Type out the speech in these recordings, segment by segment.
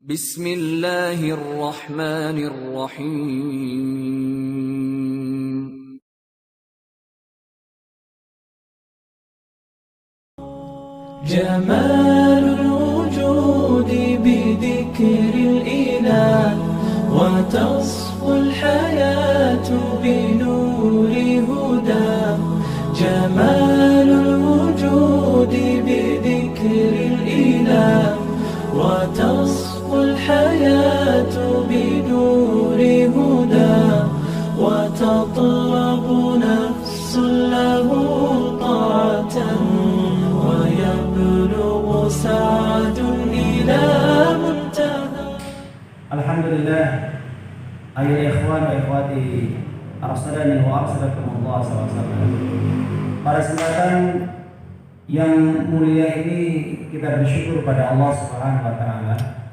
Bismillahirrahmanirrahim. جمال الوجود بذكر الإله وتصفو الحياة بنور هداه جمال الوجود بذكر الإله وتصفو الحياة بنور هداه وتطلب نفس له طاعة ويبلغ سعد إلى منتهى. Alhamdulillah, ayat ikhwan wa ikhwati arsadani wa arsadakumullah SAW. Pada kesempatan yang mulia ini kita bersyukur pada Allah Subhanahu wa taala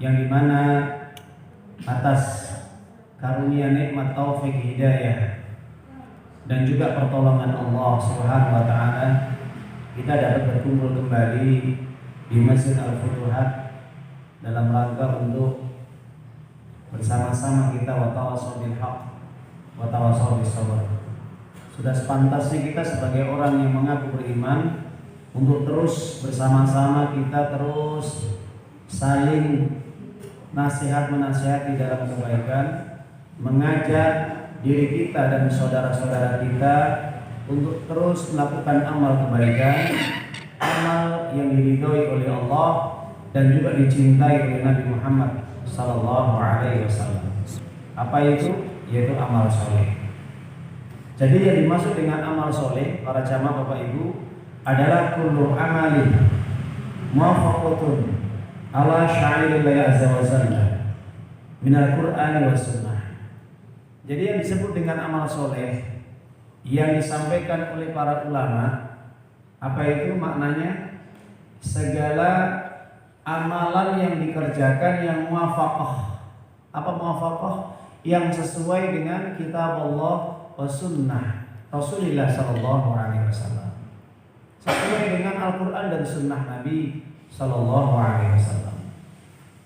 yang dimana atas karunia nikmat taufik hidayah dan juga pertolongan Allah Subhanahu wa taala kita dapat berkumpul kembali di Masjid Al-Futuhat dalam rangka untuk bersama-sama kita watawassaw bil haq watawassaw bis sabr. Sudah sepantasnya kita sebagai orang yang mengaku beriman untuk terus bersama-sama kita terus saling nasihat menasihati dalam kebaikan, mengajak diri kita dan saudara-saudara kita untuk terus melakukan amal kebaikan, amal yang diridhoi oleh Allah dan juga dicintai oleh Nabi Muhammad sallallahu alaihi wasallam. Apa itu? Yaitu amal soleh. Jadi yang dimaksud dengan amal soleh, para jamaah Bapak Ibu, adalah kullu amalin muwafaqatun ala sya'irillahi azza wa jalla minal Qur'ani was sunnah. Jadi yang disebut dengan amal soleh yang disampaikan oleh para ulama, apa itu maknanya? Segala amalan yang dikerjakan yang muwafaqah. Apa muwafaqah? Yang sesuai dengan kitab Allah wa sunnah Rasulullah sallallahu alaihi wasallam. Sesuai dengan Al-Qur'an dan sunnah Nabi sallallahu alaihi wasallam.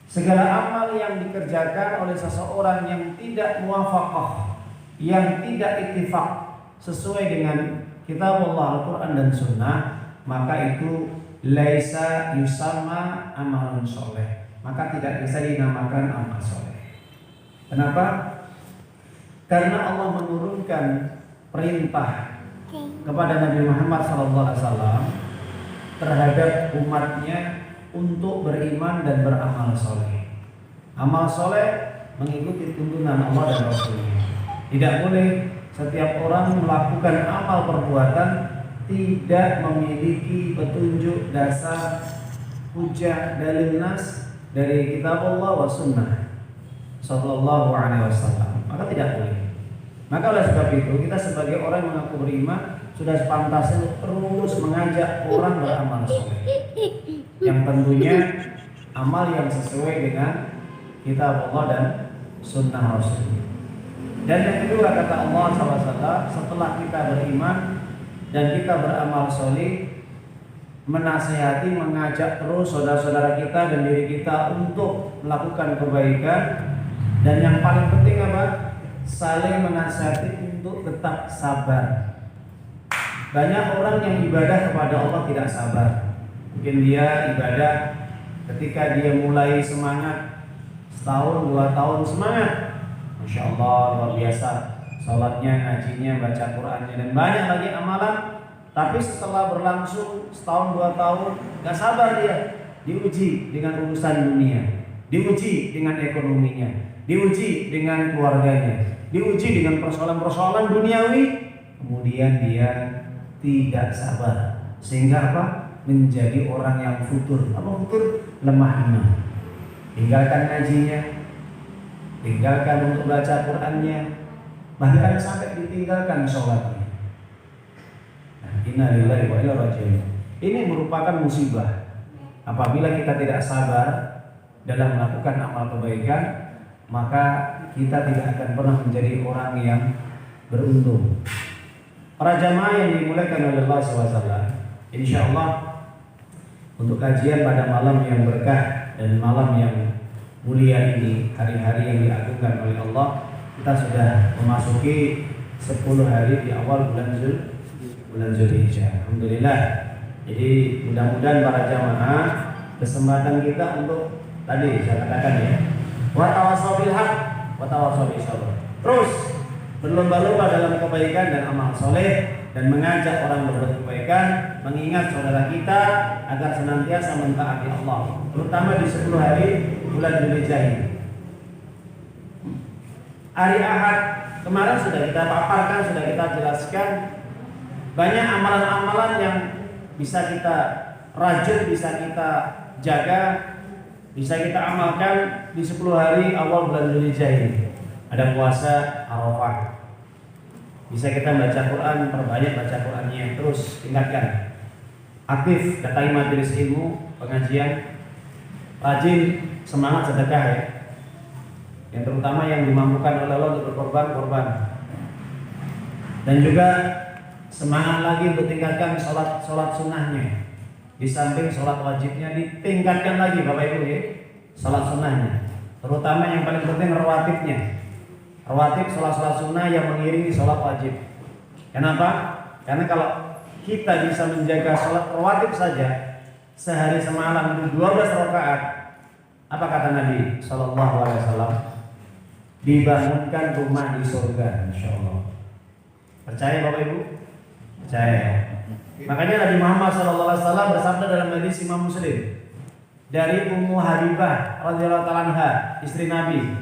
Segala amal yang dikerjakan oleh seseorang yang tidak muwafaqah, yang tidak ittifaq sesuai dengan kitab Allah, Al-Qur'an dan sunnah, maka itu laisa yusamma amalun soleh, maka tidak bisa dinamakan amal soleh. Kenapa? Karena Allah menurunkan perintah kepada Nabi Muhammad SAW terhadap umatnya untuk beriman dan beramal soleh. Amal soleh mengikuti tuntunan Allah dan Rasulnya. Tidak boleh setiap orang melakukan amal perbuatan tidak memiliki petunjuk dasar hujah dalil nas dari kitab Allah wa sunnah sallallahu alaihi wasallam, maka tidak boleh. Maka oleh sebab itu kita sebagai orang yang mengaku beriman sudah sepantasnya terus mengajak orang beramal soleh, yang tentunya amal yang sesuai dengan kitab Allah dan sunnah Rasul. Dan yang kedua kata Allah SAW, setelah kita beriman dan kita beramal soleh, menasihati, mengajak terus saudara-saudara kita dan diri kita untuk melakukan kebaikan. Dan yang paling penting apa? Saling menasihati untuk tetap sabar. Banyak orang yang ibadah kepada Allah tidak sabar. Mungkin dia ibadah ketika dia mulai semangat, setahun, 2 tahun semangat, Masya Allah luar biasa, sholatnya, ngajinya, baca Qur'annya dan banyak lagi amalan. Tapi setelah berlangsung setahun 2 tahun, gak sabar dia. Diuji dengan urusan dunia, diuji dengan ekonominya, diuji dengan keluarganya, diuji dengan persoalan-persoalan duniawi. Kemudian dia tidak sabar, sehingga apa? Menjadi orang yang futur. Apa futur? Lemah iman. Tinggalkan ngajinya, tinggalkan untuk baca Qur'annya, bahkan sampai ditinggalkan sholatnya. Inna lillahi wa inna ilaihi raji'un. Ini merupakan musibah. Apabila kita tidak sabar dalam melakukan amal kebaikan, maka kita tidak akan pernah menjadi orang yang beruntung. Para jamaah yang dimuliakan oleh Allah SWT, insya Allah untuk kajian pada malam yang berkah dan malam yang mulia ini, hari-hari yang diagungkan oleh Allah, kita sudah memasuki 10 hari di awal bulan Zulhijjah. Alhamdulillah. Jadi mudah-mudahan para jamaah kesempatan kita untuk tadi saya katakan ya, wa tawassaw bil haq wa tawassaw bis sabr. Terus berlomba-lomba dalam kebaikan dan amal soleh, dan mengajak orang berbuat kebaikan, mengingat saudara kita agar senantiasa mentaati Allah, terutama di 10 hari bulan Zulhijjah ini. Hari Ahad kemarin sudah kita paparkan, sudah kita jelaskan banyak amalan-amalan yang bisa kita rajut, bisa kita jaga, bisa kita amalkan di 10 hari awal bulan Zulhijjah ini. Ada puasa Arafah, bisa kita baca Quran, perbanyak baca Qurannya, terus tingkatkan. Aktif datangi majelis ilmu, pengajian, rajin semangat sedekah ya. Yang terutama yang dimampukan oleh Allah untuk berkorban. Dan juga semangat lagi untuk tingkatkan sholat sunnahnya. Di samping sholat wajibnya ditingkatkan lagi Bapak Ibu ya, sholat sunnahnya. Terutama yang paling penting rawatibnya. Rawatib sholat sunnah yang mengiringi sholat wajib. Kenapa? Karena kalau kita bisa menjaga sholat rawatib saja sehari semalam itu 12 rakaat, apa kata Nabi Sallallahu Alaihi Wasallam? Dibangunkan rumah di surga, insya Allah. Percaya Bapak Ibu? Percaya. Makanya Nabi Muhammad Sallallahu Alaihi Wasallam bersabda dalam hadis Imam Muslim dari Ummu Habibah radhiyallahu taala anha, istri Nabi.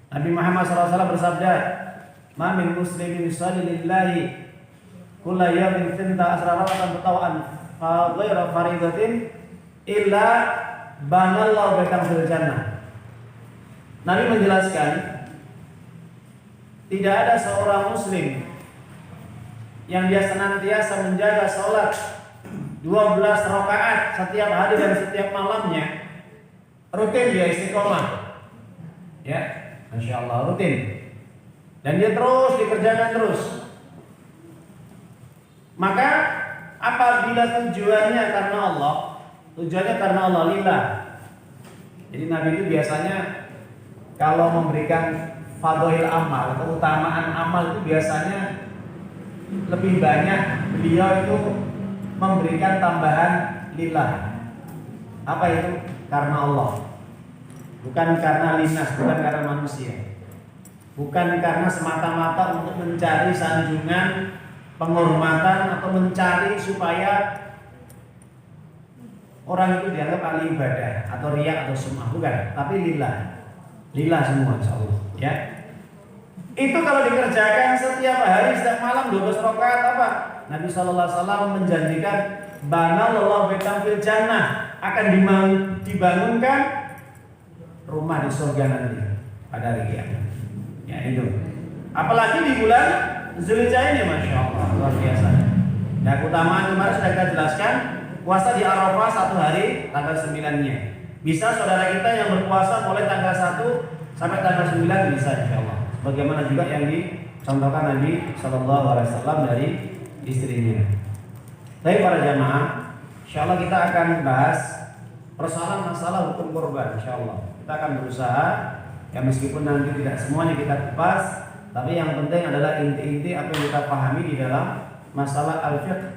Nabi Muhammad SAW bersabda, "Ma min muslimin yusalli lillahi kulla yawmin 12 raka'atan tatawu'an fa ghairu fariidatin illa banallahu baitan fil jannah." Nabi menjelaskan, tidak ada seorang muslim yang dia senantiasa menjaga sholat 12 rakaat setiap hari dan setiap malamnya, rutin dia istiqomah. Ya, Masya Allah, rutin. Dan dia terus dikerjakan terus. Maka apabila tujuannya karena Allah, tujuannya karena Allah lillah. Jadi Nabi itu biasanya kalau memberikan fadhil amal, keutamaan amal itu biasanya lebih banyak beliau itu memberikan tambahan lillah. Apa itu? Karena Allah. Bukan karena linnas, bukan karena manusia. Bukan karena semata-mata untuk mencari sanjungan, penghormatan, atau mencari supaya orang itu dianggap ahli ibadah atau riya atau sum'ah, bukan. Tapi lillah. Lillah semua insyaallah, ya. Itu kalau dikerjakan setiap hari, setiap malam 12 rakaat apa? Nabi sallallahu alaihi wasallam menjanjikan banallahu baitan fil jannah, akan dibangunkan rumah di surga nanti pada hari kiamat. Ya itu. Apalagi di bulan Zulhijjah ini, Masya Allah, luar biasa. Nah, keutamaan kemarin sudah kita jelaskan. Puasa di Arafah 1 hari tanggal 9-nya. Bisa saudara kita yang berpuasa mulai tanggal 1 sampai tanggal 9 bisa, insya Allah. Bagaimana juga yang dicontohkan Nabi Sallallahu Alaihi Wasallam dari istrinya. Tapi para jamaah, insya Allah kita akan bahas persoalan masalah hukum korban, insya Allah. Kita akan berusaha, ya meskipun nanti tidak semuanya kita kupas, tapi yang penting adalah inti-inti apa yang kita pahami di dalam masalah al-fiqh,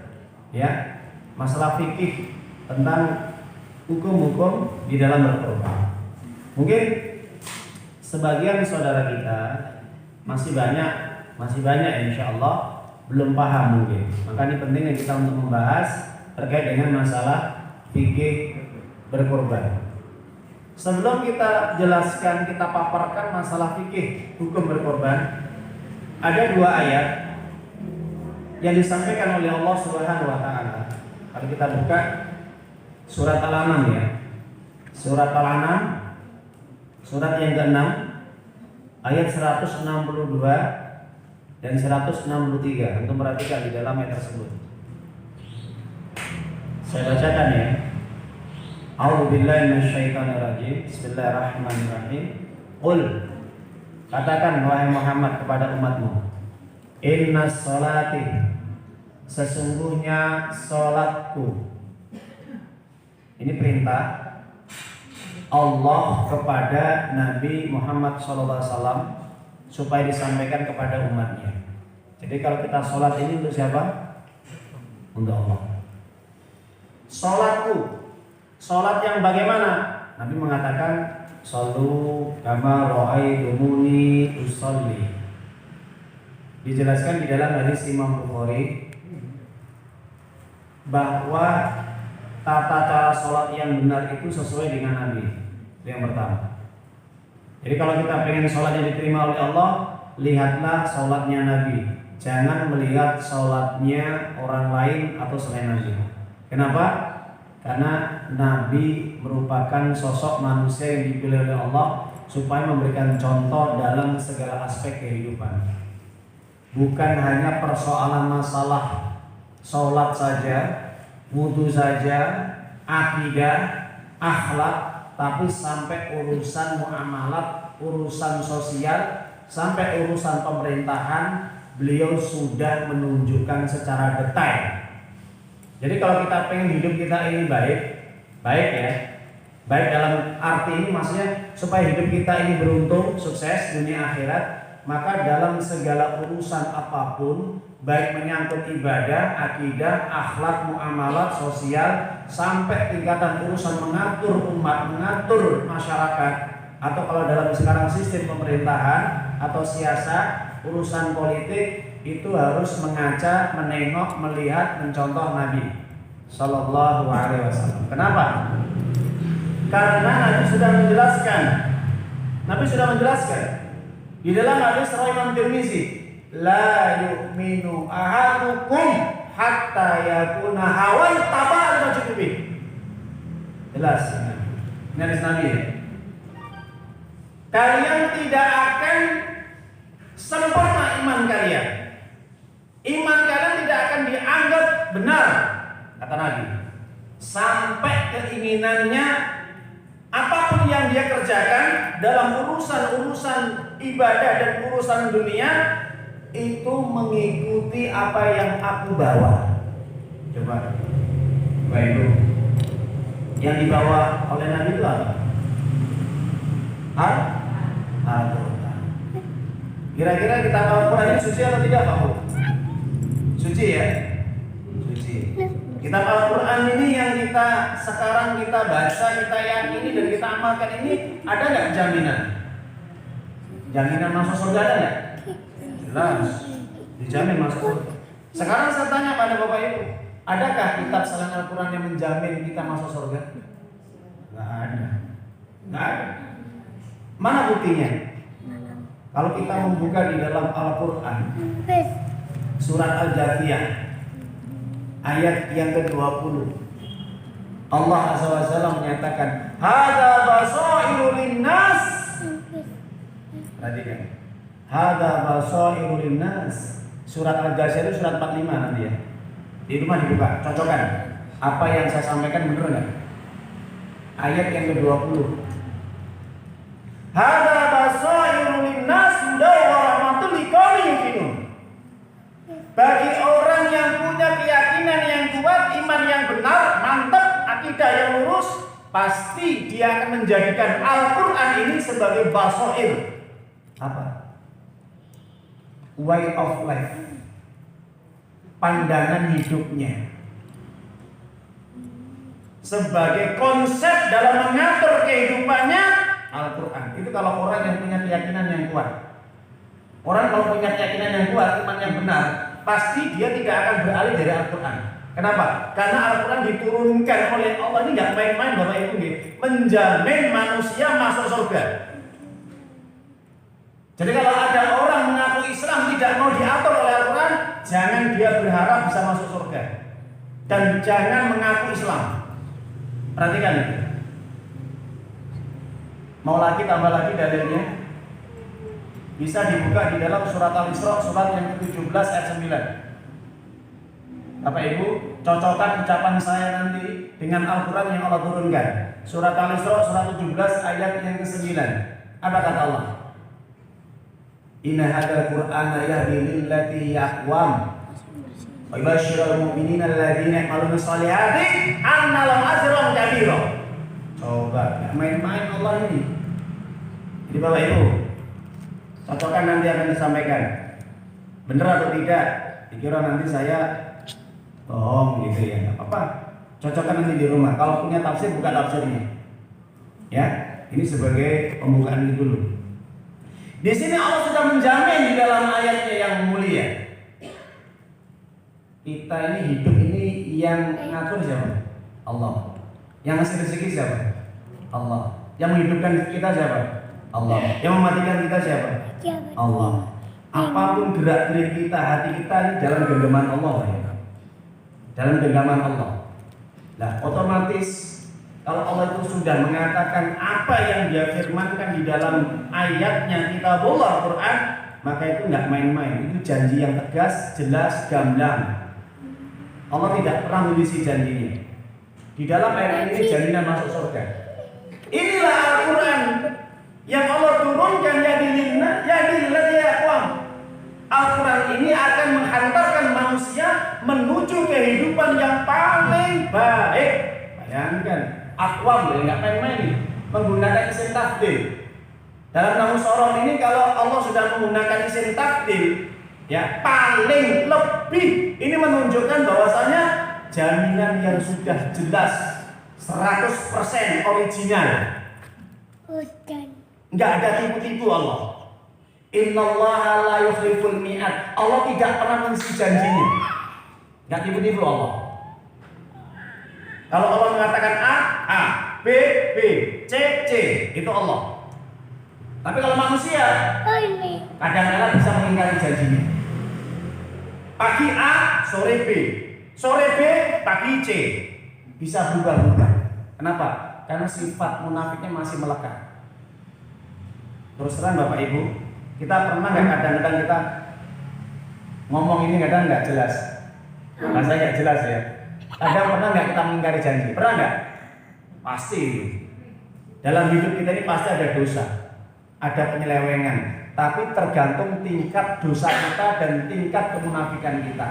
ya, masalah fikih tentang hukum-hukum di dalam berkorban. Mungkin sebagian saudara kita masih banyak insya Allah belum paham mungkin. Maka ini pentingnya kita untuk membahas terkait dengan masalah fikih berkorban. Sebelum kita jelaskan, kita paparkan masalah fikih hukum berkorban, ada 2 ayat yang disampaikan oleh Allah Subhanahu wa taala. Kalau kita buka surat Al-An'am ya. Surat Al-An'am surat yang ke-6 ayat 162 dan 163. Untuk perhatikan di dalam ayat tersebut. Saya bacakan ya. A'udzubillahi minasyaitonirrajim. Bismillahirrahmanirrahim. Qul, katakan wahai Muhammad kepada umatmu, innas sholati, sesungguhnya sholatku. Ini perintah Allah kepada Nabi Muhammad SAW supaya disampaikan kepada umatnya. Jadi kalau kita sholat ini untuk siapa? Untuk Allah. Sholatku, sholat yang bagaimana? Nabi mengatakan, shollu kama ra'aitumuni usolli. Dijelaskan di dalam hadis Imam Bukhari bahwa tata cara sholat yang benar itu sesuai dengan Nabi. Itu yang pertama. Jadi kalau kita pengen sholatnya diterima oleh Allah, lihatlah sholatnya Nabi. Jangan melihat sholatnya orang lain atau selain Nabi. Kenapa? Karena Nabi merupakan sosok manusia yang dipilih oleh Allah supaya memberikan contoh dalam segala aspek kehidupan. Bukan hanya persoalan masalah sholat saja, wudu saja, akidah, akhlak, tapi sampai urusan muamalat, urusan sosial, sampai urusan pemerintahan, beliau sudah menunjukkan secara detail. Jadi kalau kita pengen hidup kita ini baik ya, baik dalam arti ini maksudnya supaya hidup kita ini beruntung, sukses dunia akhirat, maka dalam segala urusan apapun, baik menyangkut ibadah, akidah, akhlak, muamalat, sosial, sampai tingkatan urusan mengatur umat, mengatur masyarakat, atau kalau dalam sekarang sistem pemerintahan atau siasat, urusan politik, itu harus mengaca, menengok, melihat, mencontoh Nabi Sallallahu Alaihi Wasallam. Kenapa? Karena Nabi sudah menjelaskan. Di dalam hadis riwayat Imam Tirmizi, la yu'minu ahadukum hatta yakuna hawai tabal majubi. Jelas. Ini hadis Nabi. Kalian tidak akan sempurna iman kalian. Iman kalian tidak akan dianggap benar, kata Nabi, sampai keinginannya apapun yang dia kerjakan dalam urusan ibadah dan urusan dunia itu mengikuti apa yang aku bawa. Coba itu yang dibawa oleh Nabi itu apa? Al-Quran. Kira-kira kita Al-Quran ini suci atau tidak, Pak? Suci ya? Suci. Kitab Al-Quran ini yang kita sekarang kita baca, kita yakini dan kita amalkan ini, ada nggak jaminan? Jaminan masuk surga ada nggak? Jelas, dijamin masuk surga. Sekarang saya tanya pada Bapak Ibu, adakah kitab selain Al-Quran yang menjamin kita masuk surga? Nggak ada. Nggak ada. Mana buktinya? Kalau kita membuka di dalam Al-Quran, surat Al-Jathiyah, ayat yang ke-20, Allah Azza wa Jalla menyatakan, "Hadza basairu linnas." Perhatikan. Hadza basairu linnas. Surat Al-Jathiyah itu surat 45 nanti ya. Di rumah dibuka, cocokkan. Apa yang saya sampaikan benar enggak? Ayat yang ke-20. Hadza basairu linnas wa rahmatul liqaumin yuqinun. Bagi orang yang punya keyakinan yang kuat, iman yang benar, mantap, akidah yang lurus, pasti dia akan menjadikan Al-Quran ini sebagai basair. Apa? Way of life. Pandangan hidupnya. Sebagai konsep dalam mengatur kehidupannya, Al-Quran. Itu kalau orang yang punya keyakinan yang kuat. Orang kalau punya keyakinan yang kuat, iman yang benar, pasti dia tidak akan beralih dari Al-Quran. Kenapa? Karena Al-Quran diturunkan oleh Allah ini nggak main-main, Bapak Ibu, menjamin manusia masuk surga. Jadi kalau ada orang mengaku Islam tidak mau diatur oleh Al-Quran, jangan dia berharap bisa masuk surga. Dan jangan mengaku Islam. Perhatikan itu. Mau lagi tambah lagi dalilnya. Bisa dibuka di dalam surat Al-Isra, surat yang ke-17 ayat 9. Bapak Ibu, cocokkan ucapan saya nanti dengan Al-Quran yang Allah turunkan. Surat Al-Isra, surat 17 ayat yang ke-9. Apa kata Allah? Inna hadzal Qur'ana yahdi lillati aqwam wa yubashshirul mu'minina alladziina ya'maluna shalihati anna lahum ajran kabira. Coba, nggak main-main Allah ini. Jadi Bapak Ibu, cocokkan nanti akan disampaikan. Bener atau tidak? Dikira nanti saya bohong gitu ya, nggak apa-apa. Cocokkan nanti di rumah. Kalau punya tafsir, buka tafsirnya. Ya, ini sebagai pembukaan dulu. Di sini Allah sudah menjamin di dalam ayatnya yang mulia. Kita ini hidup ini yang ngatur siapa? Allah. Yang ngasih rezeki siapa? Allah. Yang menghidupkan kita siapa? Allah. Yang mematikan kita siapa? Allah. Apapun gerak-gerik kita, hati kita ini dalam genggaman Allah ya. Dalam genggaman Allah. Nah, otomatis kalau Allah itu sudah mengatakan apa yang Dia firmankan di dalam ayatnya kitabullah Quran, maka itu nggak main-main. Itu janji yang tegas, jelas, gamblang. Allah tidak pernah mengisi janjinya. Di dalam ayat ini jaminan masuk surga. Inilah Al-Quran yang Allah turunkan Al-Quran ini akan menghantarkan manusia menuju kehidupan yang paling baik. Bayangkan, aqwam nggak main-main menggunakan isim tafdil. Dalam Nahu Soroh ini kalau Allah sudah menggunakan isim tafdil, ya paling lebih, ini menunjukkan bahwasanya jaminan yang sudah jelas 100% original. Enggak ada tipu-tipu Allah. Innallaha la yukhliful mi'ad. Allah tidak pernah mengisi janjinya. Enggak tipu-tipu Allah. Kalau Allah mengatakan A, B, C, itu Allah. Tapi kalau manusia kadang-kadang bisa mengingkari janjinya. Pagi A, sore B. Sore B, pagi C. Bisa berubah-ubah. Kenapa? Karena sifat munafiknya masih melekat. Terus terang Bapak Ibu, kita pernah nggak kadang-kadang kita ngomong ini kadang nggak jelas. Bahasa nggak jelas ya. Kadang pernah nggak kita mengingkari janji? Pernah nggak? Pasti. Dalam hidup kita ini pasti ada dosa, ada penyelewengan. Tapi tergantung tingkat dosa kita dan tingkat kemunafikan kita.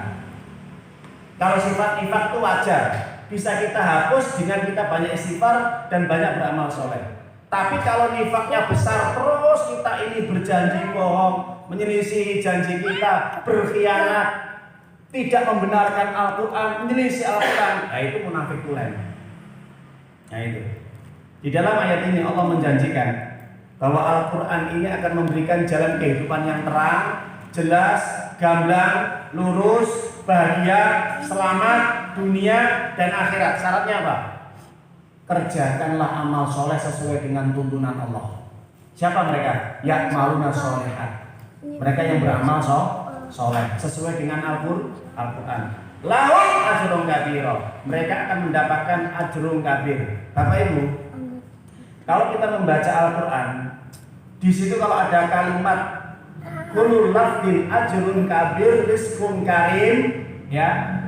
Kalau sifat nifak itu wajar, bisa kita hapus dengan kita banyak istighfar dan banyak beramal soleh. Tapi kalau nifaknya besar terus, kita ini berjanji bohong, menyelisihi janji kita, berkhianat, tidak membenarkan Al-Quran, menyelisih Al-Quran, nah itu munafik tulen. Nah itu. Di dalam ayat ini Allah menjanjikan bahwa Al-Quran ini akan memberikan jalan kehidupan yang terang, jelas, gamblang, lurus, bahagia, selamat, dunia dan akhirat. Syaratnya apa? Kerjakanlah amal soleh sesuai dengan tuntunan Allah. Siapa mereka? Ya'maluna sholehat. Mereka yang beramal soleh sesuai dengan Al-Quran. Lahum ajrun kabir. Mereka akan mendapatkan ajrun kabir. Bapak Ibu, kalau kita membaca Al-Quran, di situ kalau ada kalimat kullu lafdin ajrun kabir rizqun karim, ya.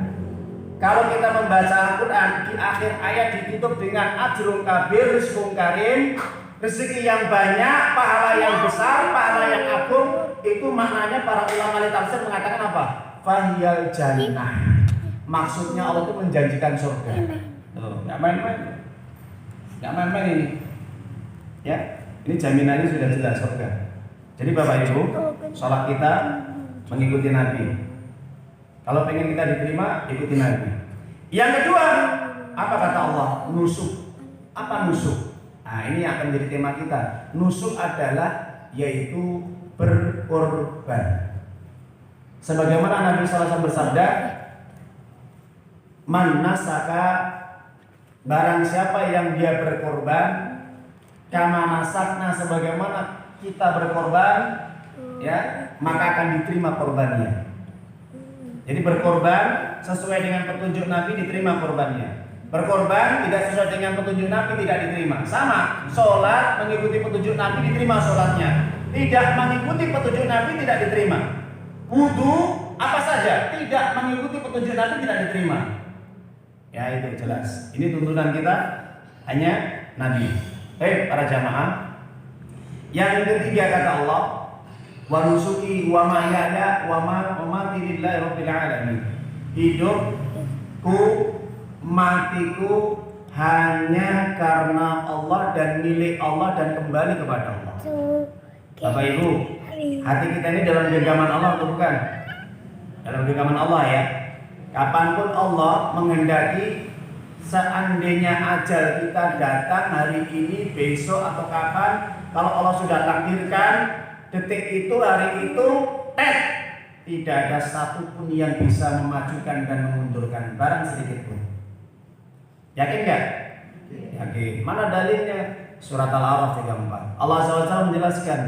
Kalau kita membaca Al-Quran di akhir ayat ditutup dengan ajrun kabir rizqun karim, rezeki yang banyak, pahala yang besar, pahala yang agung, itu maknanya para ulama tafsir mengatakan apa? Fahiyal jannah. Maksudnya Allah itu menjanjikan surga. Nggak main-main. Nggak main-main ini. Ya, ini jaminannya sudah jelas surga. Jadi Bapak Ibu, sholat kita mengikuti Nabi. Kalau pengen kita diterima, ikuti Nabi. Yang kedua, apa kata Allah? Nusuk. Apa nusuk? Nah, ini akan menjadi tema kita. Nusuk adalah yaitu berkorban. Sebagaimana Nabi SAW bersabda, man nasaka, barang siapa yang dia berkorban, kama nasakna, sebagaimana kita berkorban, ya, maka akan diterima korbannya. Jadi berkorban sesuai dengan petunjuk Nabi, diterima korbannya. Berkorban tidak sesuai dengan petunjuk Nabi, tidak diterima. Sama, sholat mengikuti petunjuk Nabi, diterima sholatnya. Tidak mengikuti petunjuk Nabi, tidak diterima. Wudu apa saja, tidak mengikuti petunjuk Nabi, tidak diterima. Ya itu jelas. Ini tuntunan kita hanya Nabi. Baik para jamaah. Yang ketiga kata Allah, wa nusuki wa mahyaya wa mamati lillahi rabbil alamin. Hidupku, matiku hanya karena Allah dan milik Allah dan kembali kepada Allah. Bapak Ibu, hati kita ini dalam genggaman Allah atau bukan? Dalam genggaman Allah ya. Kapanpun Allah menghendaki, seandainya ajal kita datang hari ini, besok atau kapan, kalau Allah sudah takdirkan detik itu, hari itu, tidak ada satupun yang bisa memajukan dan memundurkan barang sedikit pun. Yakin nggak? Yakin. Mana dalilnya? Surat Al-A'raf 34. Allah SWT menjelaskan,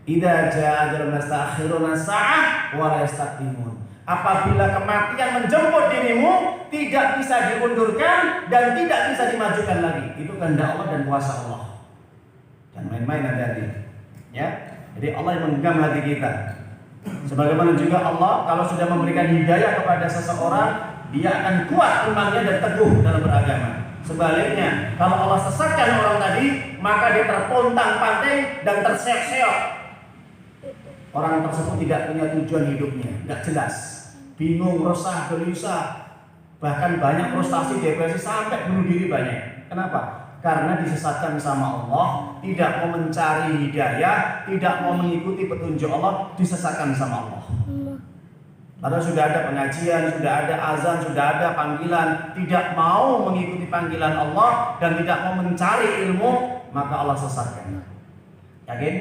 "Idza jaa ajalun nastakhiruna sa'ah wa la yastaqdimun." Apabila kematian menjemput dirimu, tidak bisa diundurkan dan tidak bisa dimajukan lagi. Itu kehendak Allah dan kuasa Allah. Dan main-main hati-hati. Ya. Jadi Allah yang menggenggam hati kita. Sebagaimana juga Allah kalau sudah memberikan hidayah kepada seseorang, dia akan kuat imannya dan teguh dalam beragama. Sebaliknya, kalau Allah sesatkan orang tadi, maka dia terpontang-panting dan terseok-seok. Orang tersebut tidak punya tujuan hidupnya, tidak jelas, bingung, resah, gelisah, bahkan banyak frustasi, depresi, sampai bunuh diri banyak. Kenapa? Karena disesatkan sama Allah, tidak mau mencari hidayah, tidak mau mengikuti petunjuk Allah, disesatkan sama Allah. Padahal sudah ada pengajian, sudah ada azan, sudah ada panggilan, tidak mau mengikuti panggilan Allah dan tidak mau mencari ilmu, maka Allah sesatkan. Yakin?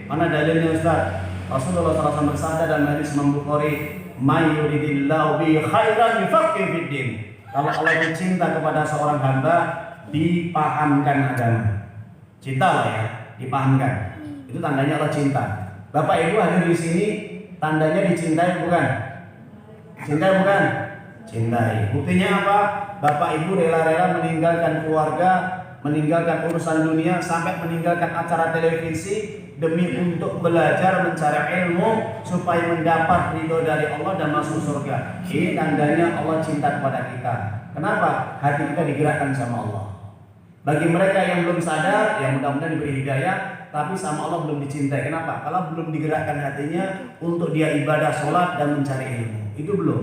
Mana dalilnya Ustaz? Rasulullah SAW bersabda dalam hadis Imam Bukhari, "May yuridillahu bi khairan yufaqqih fid din." Kalau Allah itu cinta kepada seorang hamba, dipahamkan agama. Cinta lah ya, dipahamkan. Itu tandanya Allah cinta. Bapak Ibu hadir di sini, tandanya dicintai bukan? Cintai bukan? Cintai. Buktinya apa? Bapak Ibu rela-rela meninggalkan keluarga, meninggalkan urusan dunia, sampai meninggalkan acara televisi demi untuk belajar mencari ilmu supaya mendapat ridho dari Allah dan masuk surga. Ini tandanya Allah cinta kepada kita. Kenapa? Hati kita digerakkan sama Allah. Bagi mereka yang belum sadar, yang mudah-mudahan diberi hidayah, tapi sama Allah belum dicintai. Kenapa? Kalau belum digerakkan hatinya untuk dia ibadah, sholat, dan mencari ilmu. Itu belum.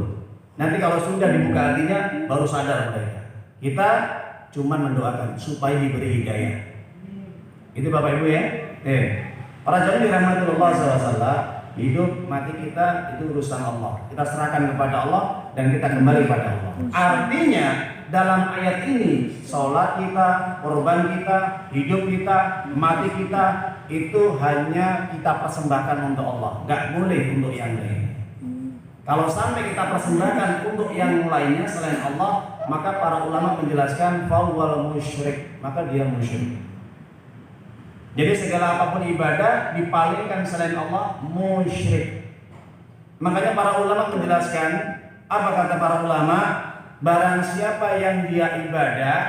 Nanti kalau sudah dibuka hatinya, baru sadar mereka. Kita cuma mendoakan supaya diberi hidayah. Itu Bapak Ibu ya. Para jamaah dirahmati Allah SWT, hidup mati kita itu urusan Allah. Kita serahkan kepada Allah dan kita kembali kepada Allah. Artinya dalam ayat ini, sholat kita, korban kita, hidup kita, mati kita, itu hanya kita persembahkan untuk Allah, nggak boleh untuk yang lain. Kalau sampai kita persembahkan untuk yang lainnya selain Allah, maka para ulama menjelaskan fawwal musyrik, maka dia musyrik. Jadi segala apapun ibadah dipalingkan selain Allah, musyrik. Makanya para ulama menjelaskan, apa kata para ulama? Barang siapa yang dia ibadah,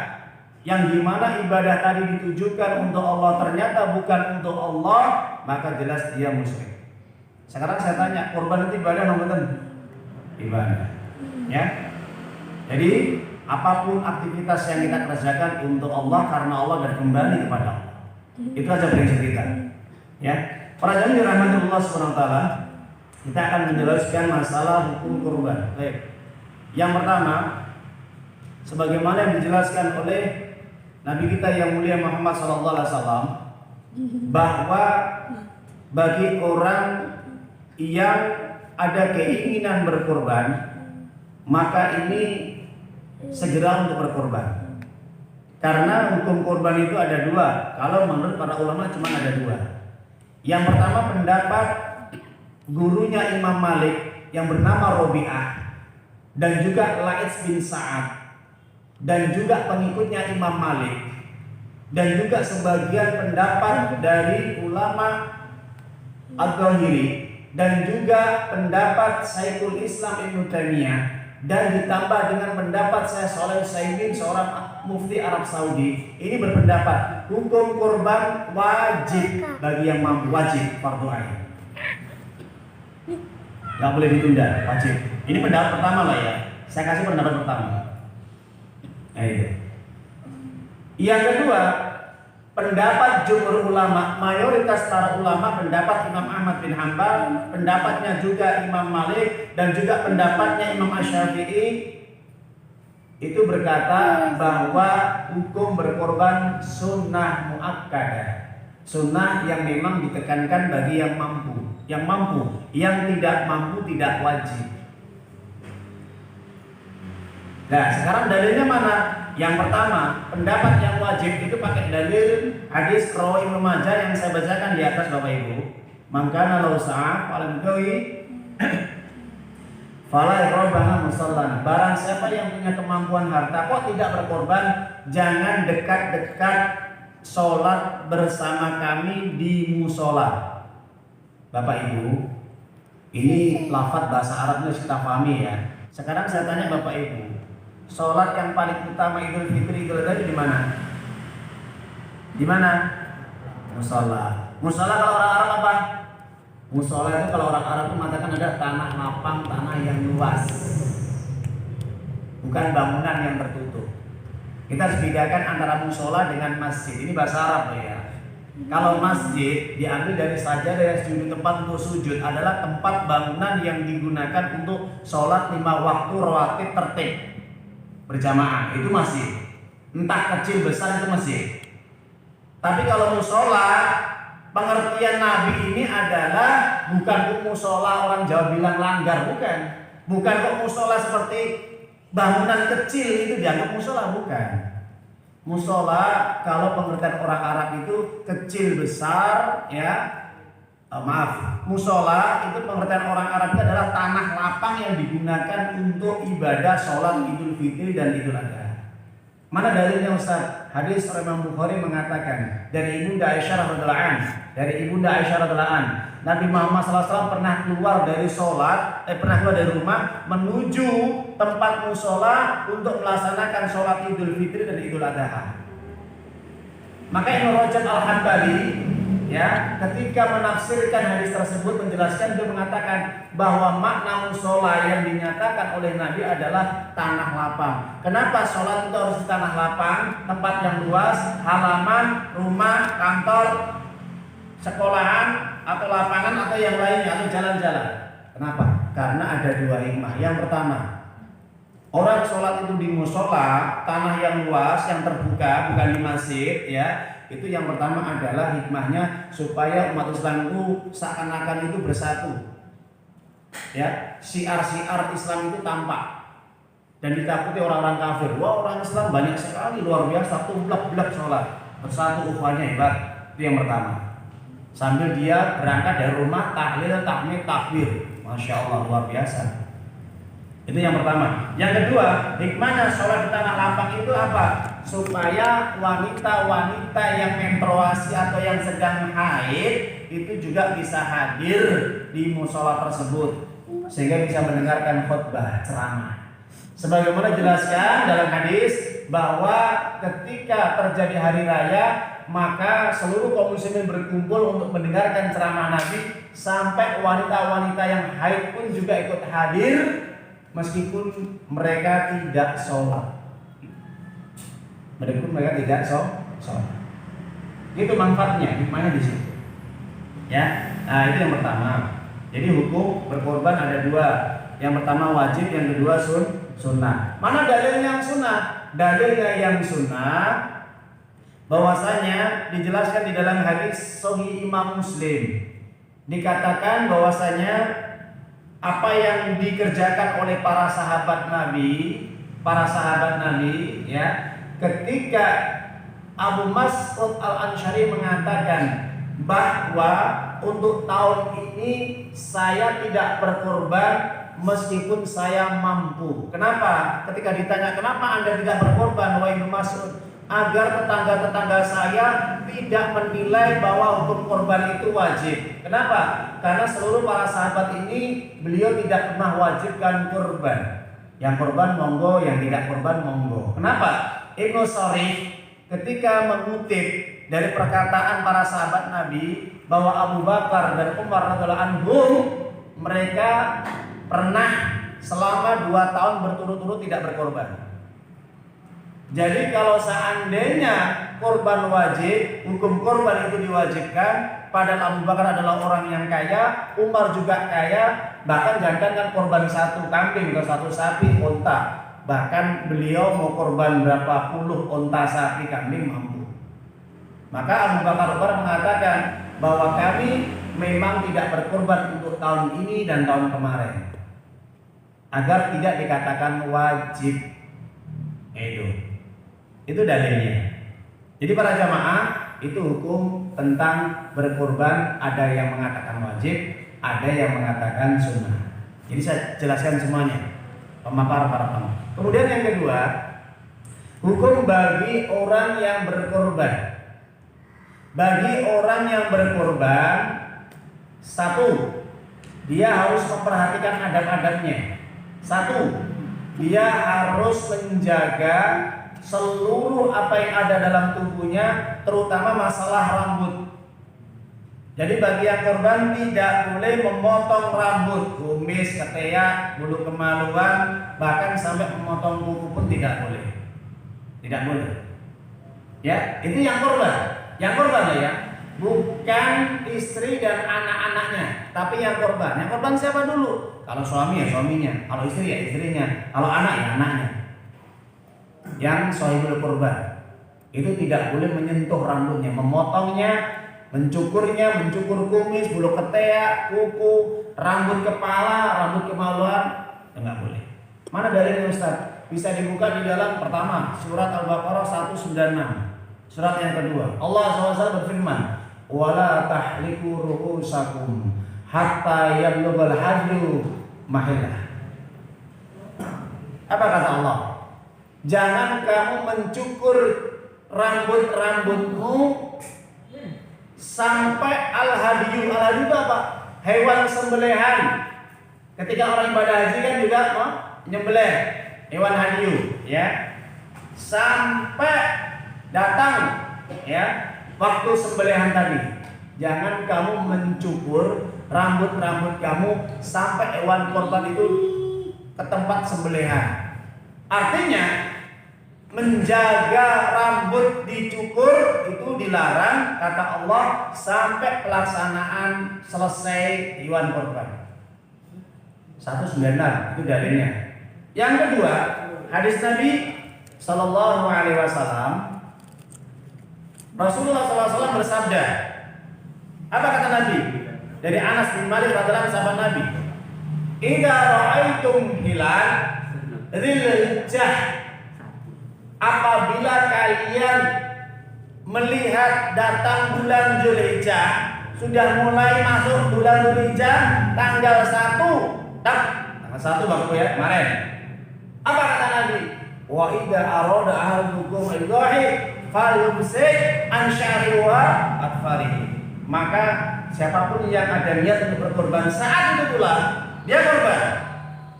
yang dimana ibadah tadi ditujukan untuk Allah ternyata bukan untuk Allah, maka jelas dia musyrik. Sekarang saya tanya, korban itu ibadah atau bukan? Ibadah. Ya. Jadi apapun aktivitas yang kita kerjakan untuk Allah, karena Allah dan kembali kepada Allah. Itu aja prinsip kita. Ya. Para jamaah dirahmati Allah SWT, kita akan menjelaskan masalah hukum kurban. Baik. Yang pertama, sebagaimana yang dijelaskan oleh Nabi kita yang mulia Muhammad SAW, bahwa bagi orang yang ada keinginan berkorban, maka ini segera untuk berkorban. Karena hukum korban itu ada dua. Kalau menurut para ulama cuma ada dua. Yang pertama pendapat gurunya Imam Malik yang bernama Robi'ah, dan juga La'its bin Sa'ad, dan juga pengikutnya Imam Malik, dan juga sebagian pendapat dari ulama Al-Ghazali, dan juga pendapat Syekhul Islam Ibnu Taimiyah, dan ditambah dengan pendapat Syekh Shalih Utsaimin, seorang mufti Arab Saudi. Ini berpendapat hukum kurban wajib bagi yang mampu, wajib fardhu ain. Gak boleh ditunda, wajib. Ini pendapat pertama lah ya. Saya kasih pendapat pertama. Nah itu. Yang kedua, pendapat jumhur ulama, mayoritas para ulama, pendapat Imam Ahmad bin Hanbal, pendapatnya juga Imam Malik, dan juga pendapatnya Imam Asy-Syafi'i, itu berkata bahwa hukum berkorban sunnah muakkadah, sunnah yang memang ditekankan bagi yang mampu. Yang mampu, yang tidak mampu tidak wajib. Nah, sekarang dalilnya mana? Yang pertama, pendapat yang wajib itu pakai dalil hadis rawi Ibnu Majah yang saya bacakan di atas Bapak Ibu. Mangkana lau sa'ah falam gawi fala yaqrabaha musallana. Barang siapa yang punya kemampuan harta kok tidak berkorban, jangan dekat-dekat sholat bersama kami di musola. Bapak Ibu, ini lafaz bahasa Arabnya kita pahami ya. Sekarang saya tanya Bapak Ibu, sholat yang paling utama Idul Fitri Idul Adha di mana? Di mana? Musola. Musola kalau orang Arab apa? Musola itu kalau orang Arab itu mengatakan ada tanah lapang, tanah yang luas, bukan bangunan yang tertutup. Kita harus bedakan antara musola dengan masjid. Ini bahasa Arab ya. Kalau masjid diambil dari sajadah yang sujud, tempat untuk sujud adalah tempat bangunan yang digunakan untuk sholat 5 waktu rawatib tertib berjamaah, itu masjid. Entah kecil besar itu masjid. Tapi kalau musola, pengertian Nabi ini adalah bukan musola orang Jawa bilang langgar, bukan. Bukan kok musola seperti bangunan kecil itu dianggap musola, bukan. Musola kalau pengertian orang Arab itu kecil besar ya. Musola itu pengertian orang Arab itu adalah tanah lapang yang digunakan untuk ibadah sholat Idul Fitri dan Idul Adha. Mana dalilnya Ustaz? Hadis Imam Bukhari mengatakan dari Ibunda Aisyah radhiyallahu anha, dari Ibunda Aisyah radhiyallahu anha, Nabi Muhammad SAW pernah keluar dari rumah menuju tempat musola untuk melaksanakan sholat Idul Fitri dan Idul Adha. Maka Ibnu Rajab Al-Hambali ya, ketika menafsirkan hadis tersebut menjelaskan, dia mengatakan bahwa makna musola yang dinyatakan oleh Nabi adalah tanah lapang. Kenapa sholat itu harus di tanah lapang, tempat yang luas, halaman, rumah, kantor, sekolahan, atau lapangan, atau yang lainnya, atau jalan-jalan. Kenapa? Karena ada 2 hikmah. Yang pertama, orang sholat itu di musola, tanah yang luas, yang terbuka, bukan di masjid ya. Itu yang pertama adalah hikmahnya supaya umat Islam itu seakan-akan itu bersatu. Ya, syiar-syiar Islam itu tampak dan ditakuti orang-orang kafir. Wah, orang Islam banyak sekali, luar biasa, tumblak-blak sholat, bersatu ukhuwahnya hebat. Itu yang pertama. Sambil dia berangkat dari rumah tahlil, tahmid, takbir, masya Allah luar biasa. Itu yang pertama. Yang kedua, hikmahnya sholat di tanah lapang itu apa? Supaya wanita-wanita yang menstruasi atau yang sedang haid itu juga bisa hadir di musola tersebut sehingga bisa mendengarkan khutbah ceramah. Sebagaimana jelaskan dalam hadis bahwa ketika terjadi hari raya maka seluruh kaum muslimin berkumpul untuk mendengarkan ceramah Nabi, sampai wanita-wanita yang haid pun juga ikut hadir meskipun mereka tidak sholat. Meskipun mereka tidak sholat. Itu manfaatnya, hikmahnya di situ. Ya, nah itu yang pertama. Jadi hukum berkorban ada 2. Yang pertama wajib, yang kedua sunnah. Mana dalil yang sunnah? Dalilnya yang sunnah bahwasanya dijelaskan di dalam hadis Sahih Imam Muslim. Dikatakan bahwasanya apa yang dikerjakan oleh para sahabat Nabi ya, ketika Abu Mas'ud Al-Ansyari mengatakan bahwa untuk tahun ini saya tidak berkorban meskipun saya mampu. Kenapa? Ketika ditanya kenapa Anda tidak berkorban wahai Ibnu Mas'ud? Agar tetangga-tetangga saya tidak menilai bahwa hukum korban itu wajib. Kenapa? Karena seluruh para sahabat ini beliau tidak pernah wajibkan korban. Yang korban monggo, yang tidak korban monggo. Kenapa? Ibnu Sharih ketika mengutip dari perkataan para sahabat Nabi bahwa Abu Bakar dan Umar radhiyallahu anhum mereka pernah selama 2 tahun berturut-turut tidak berkorban. Jadi kalau seandainya korban wajib, hukum korban itu diwajibkan, padahal Abu Bakar adalah orang yang kaya, Umar juga kaya, bahkan jangankan korban 1 kambing atau 1 sapi, unta, bahkan beliau mau korban berapa puluh onta sapi kambing mampu. Maka Abu Bakar mengatakan bahwa kami memang tidak berkorban untuk tahun ini dan tahun kemarin, agar tidak dikatakan wajib. Itu dalilnya. Jadi para jamaah, itu hukum tentang berkorban, ada yang mengatakan wajib, ada yang mengatakan sunnah. Jadi saya jelaskan semuanya, pemaparan para pengamat. Kemudian yang kedua, hukum bagi orang yang berkorban. Bagi orang yang berkorban, satu, dia harus memperhatikan adab-adabnya. Satu, dia harus menjaga seluruh apa yang ada dalam tubuhnya, terutama masalah rambut. Jadi bagi yang korban tidak boleh memotong rambut, kumis, ketiak, bulu kemaluan, bahkan sampai memotong kuku pun tidak boleh. Tidak boleh. Ya, itu yang korban. Yang korban ya, bukan istri dan anak-anaknya, tapi yang korban. Yang korban siapa dulu? Kalau suami ya suaminya, kalau istri ya istrinya, kalau anak ya anaknya. Yang sahibul korban itu tidak boleh menyentuh rambutnya, memotongnya, mencukurnya, mencukur kumis, bulu ketiak, kuku, rambut kepala, rambut kemaluan, enggak boleh. Mana dalilnya Ustaz? Bisa dibuka di dalam pertama surat Al-Baqarah 196. Surat yang kedua, Allah SWT berfirman, "Wala tahliku ru'usakum hatta yablughal hadyu mahillah." Apa kata Allah? Jangan kamu mencukur rambut-rambutmu sampai al-hadyu. Al-hadyu itu apa? Hewan sembelihan. Ketika orang ibadah haji kan juga menyembelih hewan hadyu, ya. Sampai datang ya waktu sembelihan tadi. Jangan kamu mencukur rambut-rambut kamu sampai hewan korban itu ke tempat sembelihan. Artinya menjaga rambut dicukur itu dilarang kata Allah sampai pelaksanaan selesai hewan korban. 196 itu dalilnya. Yang kedua, hadis Nabi Sallallahu Alaihi Wasallam, Rasulullah SAW bersabda, apa kata Nabi? Dari Anas bin Malik radhiyallahu anhu, sahabat Nabi, "Idza ra'aitum hilal Dzulhijjah, apabila kalian melihat datang bulan Dzulhijjah, sudah mulai masuk bulan Dzulhijjah tanggal 1, tanggal 1 waktu ya kemarin. Apa kata Nabi? Wa idza arada ahadukum al-dhahir falyumsik an sya'ri wa atfarihi." Maka siapapun yang ada niat untuk berkorban saat itu pula, dia korban.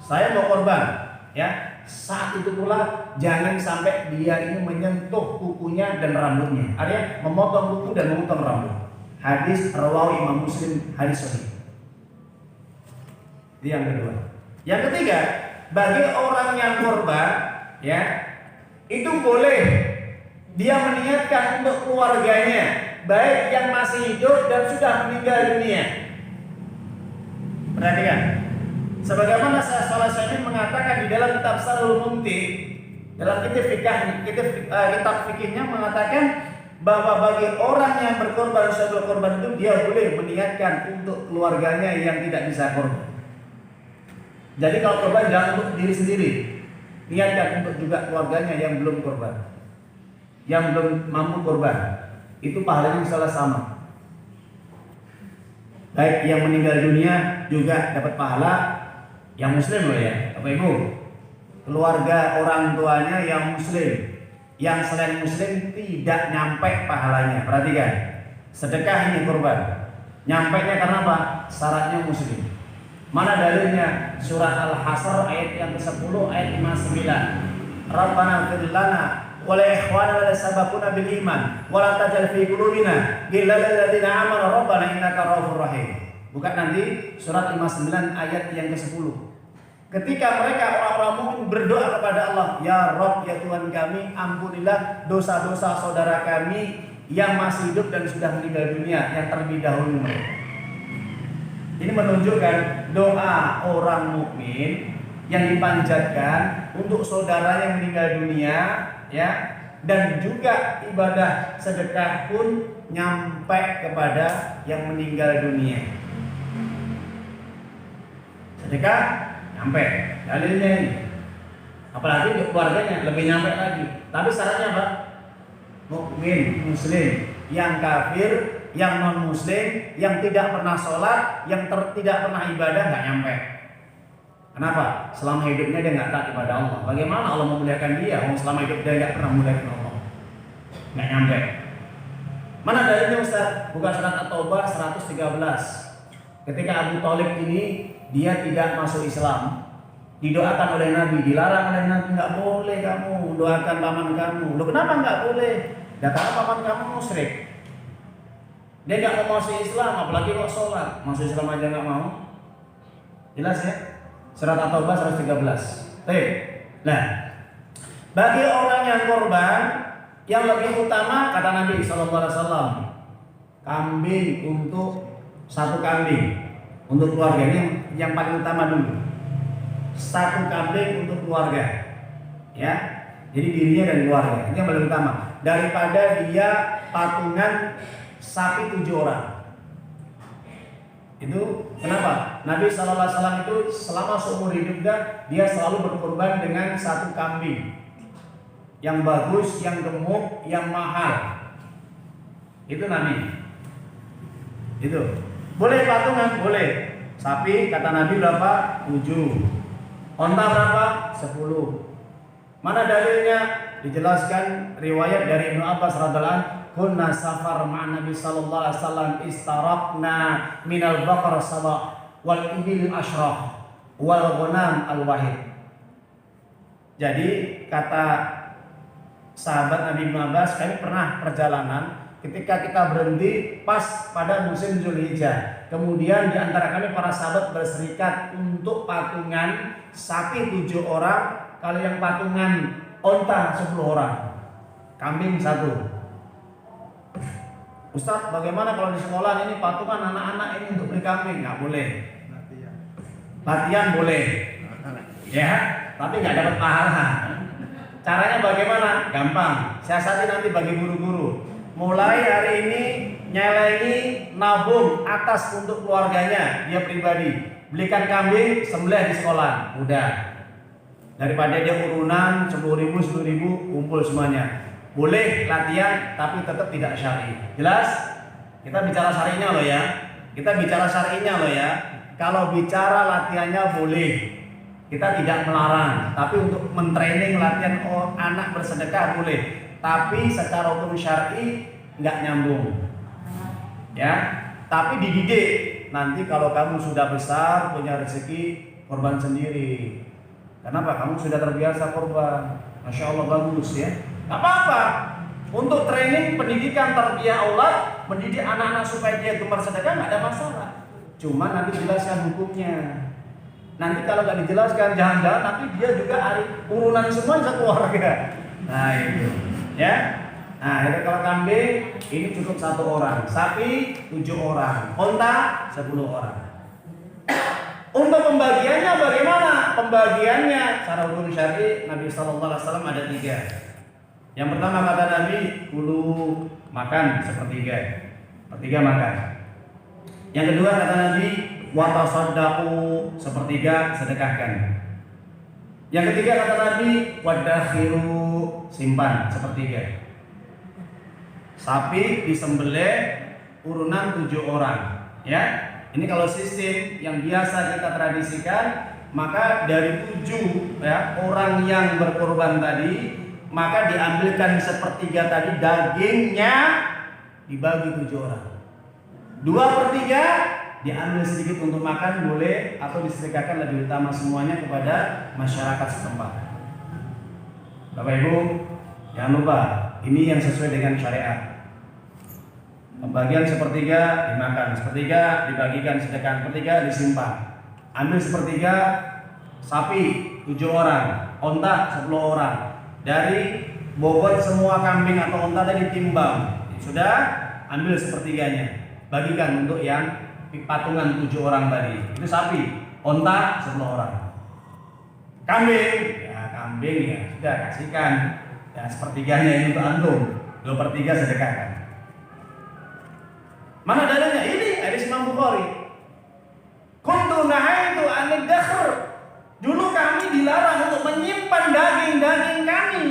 Saya mau korban. Ya, saat itu pula jangan sampai dia ini menyentuh kukunya dan rambutnya. Artinya memotong kuku dan memotong rambut. Hadis rawahu Imam Muslim, hadis sahih. Itu yang kedua. Yang ketiga, bagi orang yang korban, ya, itu boleh dia meniatkan untuk keluarganya, baik yang masih hidup dan sudah meninggal dunia. Perhatikan. Sebagaimana Syekh mengatakan di dalam kitab Sarhul Mumti, dalam kitab fikihnya mengatakan bahwa bagi orang yang berkorban sebagai korban itu dia boleh meniatkan untuk keluarganya yang tidak bisa korban. Jadi kalau korban jangan untuk diri sendiri, niatkan untuk juga keluarganya yang belum korban, yang belum mampu korban. Itu pahalanya salah sama. Baik yang meninggal dunia juga dapat pahala. Yang muslim loh ya, Bapak Ibu. Keluarga orang tuanya yang muslim, yang selain muslim tidak nyampe pahalanya. Perhatikan, sedekah ini korban. Nyampainya karena apa? Syaratnya muslim. Mana dalilnya? Surat Al-Hasr ayat yang ke-10 ayat 59. Rabbana ighfir lana wa li ikhwanina alladhina sabaquna bil iman wa la tajal fi qulubina ghillan lil ladzina amanu rabbana innaka ra'ufur rahim. Bukan nanti surat 59 ayat yang ke-10. Ketika mereka orang-orang mukmin berdoa kepada Allah, "Ya Rabb, ya Tuhan kami, ampunilah dosa-dosa saudara kami yang masih hidup dan sudah meninggal dunia, yang terlebih dahulu mereka." Ini menunjukkan doa orang mukmin yang dipanjatkan untuk saudara yang meninggal dunia, ya, dan juga ibadah sedekah pun nyampe kepada yang meninggal dunia. Sedekah nyampe, dalilnya ini. Apalagi untuk keluarganya lebih nyampe lagi. Tapi syaratnya apa? Mukmin, muslim, yang kafir, yang non muslim, yang tidak pernah sholat, yang tidak pernah ibadah nggak nyampe. Kenapa? Selama hidupnya dia nggak taat kepada Allah. Bagaimana Allah memuliakan dia? Selama hidup dia nggak pernah memuliakan Allah. Nggak nyampe. Mana dalilnya Ustaz? Buka surat At-Taubah 113. Ketika Abu Thalib ini dia tidak masuk Islam, didoakan oleh Nabi, dilarang oleh Nabi, nggak boleh kamu doakan paman kamu. Loh, kenapa nggak boleh? Karena paman kamu musyrik. Dia nggak mau masuk Islam, apalagi kok sholat. Masuk Islam aja nggak mau. Jelas ya? Surat At-Taubah 113. Nah, bagi orang yang korban, yang lebih utama kata Nabi SAW, kambing untuk satu kambing untuk keluarga. Ini yang paling utama dulu. Satu kambing untuk keluarga, ya. Jadi dirinya dan keluarga ini yang paling utama daripada dia patungan sapi 7 orang. Itu kenapa? Nabi SAW itu selama seumur hidupnya dia selalu berkorban dengan satu kambing yang bagus, yang gemuk, yang mahal. Itu Nabi. Itu boleh patungan, boleh. Sapi kata Nabi berapa? 7. Onta berapa? 10. Mana dalilnya? Dijelaskan riwayat dari Ibnu Abbas radhiyallahu anhu, kunna safar ma'an Nabi sallallahu alaihi wasallam istaraqna minal baqar sabah wal ibil ashraf wal ghanam al wahid. Jadi kata sahabat Nabi Ibnu Abbas, kami pernah perjalanan ketika kita berhenti pas pada musim Zulhijjah. Kemudian di antara kami para sahabat berserikat untuk patungan sapi 7 orang, kalau yang patungan onta 10 orang, kambing 1. Ustaz, bagaimana kalau di sekolah ini patungan anak-anak ini untuk beli kambing? Nggak boleh. Latihan boleh, ya, tapi nggak dapat pahala. Caranya bagaimana? Gampang. Siasati nanti bagi guru-guru. Mulai hari ini nyelengi nabung atas untuk keluarganya, dia pribadi. Belikan kambing, sembelih di sekolah. Udah. Daripada dia urunan 10.000, 10.000 kumpul semuanya. Boleh latihan tapi tetap tidak syar'i. Jelas? Kita bicara syar'inya loh ya. Kita bicara syar'inya loh ya. Kalau bicara latihannya boleh. Kita tidak melarang, tapi untuk mentraining latihan anak bersedekah boleh. Tapi secara hukum syar'i nggak nyambung, ya. Tapi dididik. Nanti kalau kamu sudah besar punya rezeki, korban sendiri. Kenapa? Kamu sudah terbiasa korban. Masya Allah, bagus ya. Gak apa-apa. Untuk training pendidikan tarbiyah Allah, mendidik anak-anak supaya dia gemar sedekah nggak ada masalah. Cuma nanti jelaskan hukumnya. Nanti kalau nggak dijelaskan, jangan-jangan nanti dia juga urunan semua sekeluarga. Nah itu. Ya, nah itu kalau kambing ini cukup 1 orang, sapi 7 orang, onta 10 orang. Untuk pembagiannya bagaimana? Pembagiannya secara hukum syar'i Nabi SAW ada 3. Yang pertama kata Nabi, kulu makan sepertiga makan. Yang kedua kata Nabi, watasaddaqu sepertiga sedekahkan. Yang ketiga kata Nabi, wadakhiru simpan sepertiga. Sapi disembelih urunan 7 orang, ya. Ini kalau sistem yang biasa kita tradisikan, maka dari 7 ya orang yang berkorban tadi, maka diambilkan sepertiga tadi dagingnya dibagi 7 orang. 2/3 diambil sedikit untuk makan boleh, atau disedekahkan lebih utama semuanya kepada masyarakat setempat. Bapak Ibu, jangan lupa ini yang sesuai dengan syariat. Pembagian sepertiga dimakan, sepertiga dibagikan sedekah, sepertiga disimpan. Ambil sepertiga sapi 7 orang, onta 10 orang. Dari bobot semua kambing atau onta tadi ditimbang, sudah ambil sepertiganya, bagikan untuk yang patungan 7 orang tadi. Itu sapi, onta 10 orang. Kambing, ya kambing ya sudah kasihkan. Ya sepertiganya ini untuk antum, 2/3 sedekahkan. Mana dalilnya? Ini hadis Imam Bukhari. Kuntu nahaitu anid dakhr. Dulu kami dilarang untuk menyimpan daging-daging kami.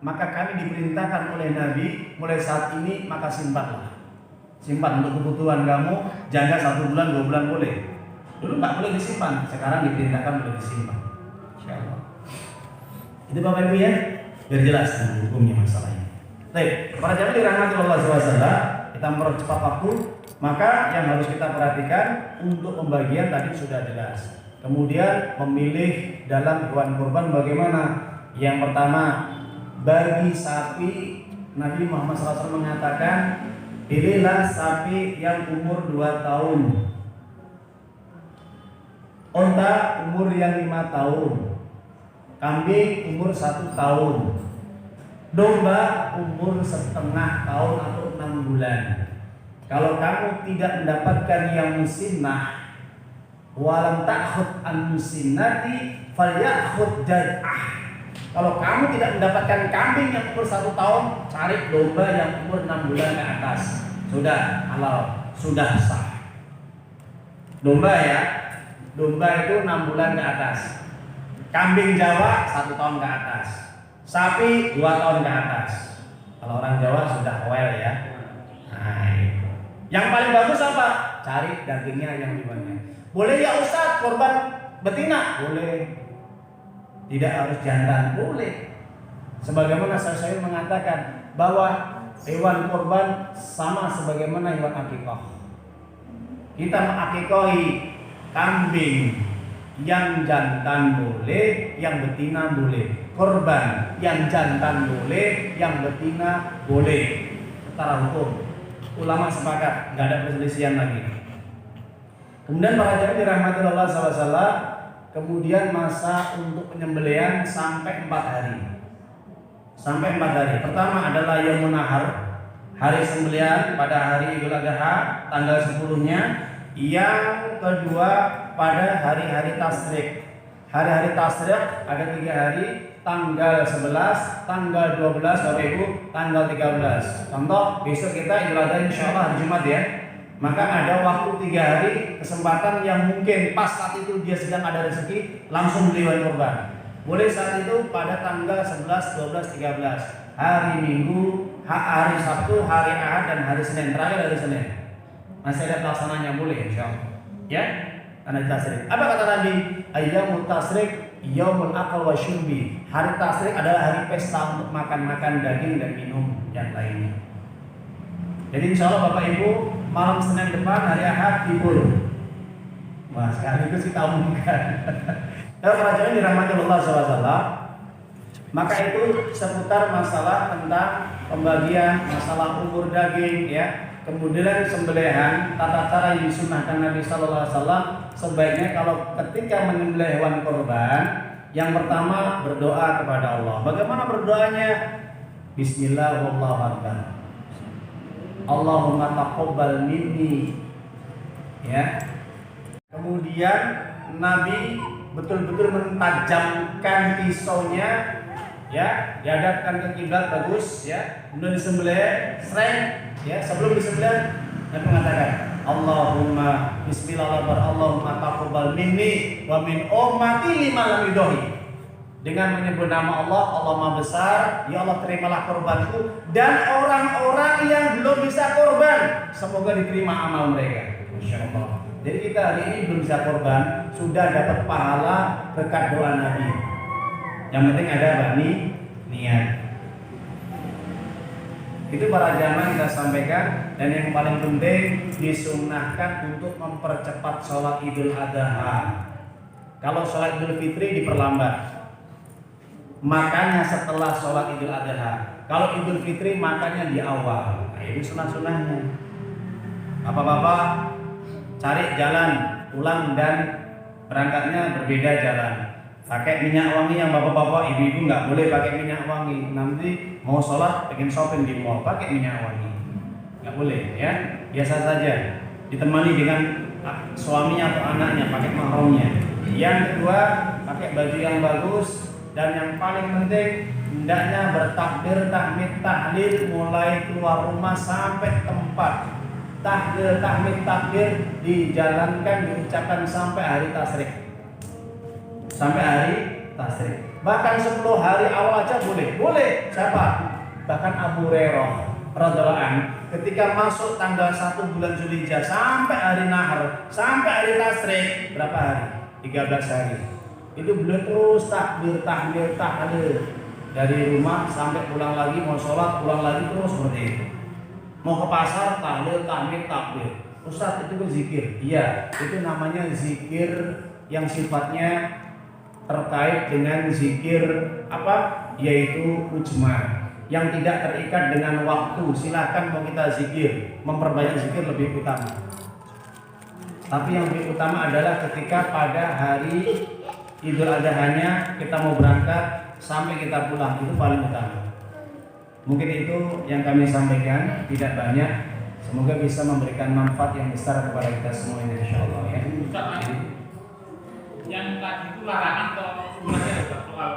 Maka kami diperintahkan oleh Nabi, mulai saat ini maka simpanlah. Simpan untuk kebutuhan kamu, jaga 1 bulan, 2 bulan boleh. Dulu nggak boleh disimpan, sekarang diperintahkan boleh disimpan. Insyaallah. Itu Bapak Ibu ya, biar jelas hukumnya masalahnya. Baik, para jamaah dirahmati Allah SWT, kita mempercepat waktu, maka yang harus kita perhatikan untuk pembagian tadi sudah jelas. Kemudian memilih dalam hewan kurban bagaimana? Yang pertama, bagi sapi Nabi Muhammad SAW mengatakan, pilihlah sapi yang umur 2 tahun, unta umur yang 5 tahun, kambing umur 1 tahun, domba umur 1/2 tahun atau 6 bulan. Kalau kamu tidak mendapatkan yang musinnah, walam ta'khud an musinnati falyakhud jad'ah. Kalau kamu tidak mendapatkan kambing yang umur 1 tahun, cari domba yang umur 6 bulan ke atas. Sudah halal, sudah sah. Domba ya, domba itu 6 bulan ke atas. Kambing Jawa 1 tahun ke atas. Sapi 2 tahun ke atas. Kalau orang Jawa sudah well ya. Nah, itu. Yang paling bagus apa? Cari dagingnya yang banyak. Boleh ya Ustaz korban betina? Boleh. Tidak harus jantan, boleh. Sebagaimana saya mengatakan bahwa hewan kurban sama sebagaimana hewan akikah. Kita mengakikahi kambing yang jantan boleh, yang betina boleh. Kurban yang jantan boleh, yang betina boleh. Secara hukum, ulama sepakat, nggak ada perselisihan lagi. Kemudian para jamaah dirahmati Allah SWT, kemudian masa untuk penyembelihan sampai 4 hari. Sampai 4 hari. Pertama adalah Yaumun Nahar, hari sembelihan pada hari Idul Adha tanggal 10-nya. Yang kedua pada hari-hari Tasyrik. Hari-hari Tasyrik ada 3 hari, tanggal 11, tanggal 12 Bapak Ibu, tanggal 13. Contoh besok kita Idul Adha insyaallah hari Jumat ya. Maka ada waktu 3 hari kesempatan yang mungkin pas saat itu dia sedang ada rezeki, langsung beli hewan kurban. Boleh saat itu pada tanggal 11, 12, 13, hari Minggu, hari Sabtu, hari Ahad dan hari Senin, terakhir hari Senin. Masih ada pelaksananya, boleh insyaallah. Ya, karena tasrik. Apa kata Nabi? Ayyamut tasrik yaumul akal wa syurbi. Hari tasrik adalah hari pesta untuk makan-makan daging dan minum yang lainnya. Jadi insya Allah Bapak Ibu malam Senin depan hari Ahad libur. Wah sekaligus kita umumkan. Kalau kerajaan dirahmati Allah SWT, maka itu seputar masalah tentang pembagian, masalah umur daging, ya. Kemudian sembelihan, tata cara yang disunahkan Nabi Sallallahu Alaihi Wasallam. Sebaiknya kalau ketika menyembelih hewan kurban, yang pertama berdoa kepada Allah. Bagaimana berdoanya? Bismillah wallahu akbar. Allahumma taqabbal minni. Ya. Kemudian Nabi betul-betul mentajamkan pisaunya, ya, dihadapkan ke kiblat bagus, ya. Kemudian disembelih, sreng, ya. Sebelum disembelih Nabi mengatakan, Allahumma bismillahirrahmanirrahim, Allahumma taqabbal minni wa min ummati lima lam yudahi. Dengan menyebut nama Allah, Allah Maha Besar, ya Allah terimalah korbanku dan orang-orang yang belum bisa korban, semoga diterima amal mereka. Masyaallah. Jadi kita hari ini belum bisa korban, sudah dapat pahala berkat doa Nabi. Yang penting ada niat. Itu para jamaah kita sampaikan, dan yang paling penting disunahkan untuk mempercepat sholat Idul Adha. Kalau sholat Idul Fitri diperlambat. Makannya setelah sholat Idul Adha. Kalau Idul Fitri makannya di awal. Nah, ini sunah-sunahnya. Bapak-bapak cari jalan pulang dan berangkatnya berbeda jalan. Pakai minyak wangi yang bapak-bapak, ibu-ibu nggak boleh pakai minyak wangi. Nanti mau sholat pengen shopping di mall pakai minyak wangi, nggak boleh ya. Biasa saja. Ditemani dengan suaminya atau anaknya pakai mahramnya. Yang kedua, pakai baju yang bagus. Dan yang paling penting, hendaknya bertakbir, tahmid, tahlil mulai keluar rumah sampai tempat. Tahlil, tahmid, takbir dijalankan, diucapkan sampai hari tasyrik. Sampai hari tasyrik. Bahkan 10 hari awal aja boleh. Boleh. Siapa? Bahkan Abu Hurairah radhiyallahu anhu ketika masuk tanggal 1 bulan Zulhijjah sampai hari Nahar, sampai hari tasyrik, berapa hari? 13 hari. Itu beliau terus takbir, tahmid, tahlil dari rumah sampai pulang lagi, mau sholat pulang lagi, terus seperti itu. Mau ke pasar, tahlil, tahmid, takbir. Ustaz, itu zikir. Iya, itu namanya zikir yang sifatnya terkait dengan zikir apa? Yaitu mujma, yang tidak terikat dengan waktu. Silakan mau kita zikir, memperbanyak zikir lebih utama. Tapi yang lebih utama adalah ketika pada hari Idul Adha-nya kita mau berangkat sampai kita pulang, itu paling utama. Mungkin itu yang kami sampaikan, tidak banyak. Semoga bisa memberikan manfaat yang besar kepada kita semua ini, insyaallah ya. Yang tadi itu larangan atau masih ada soal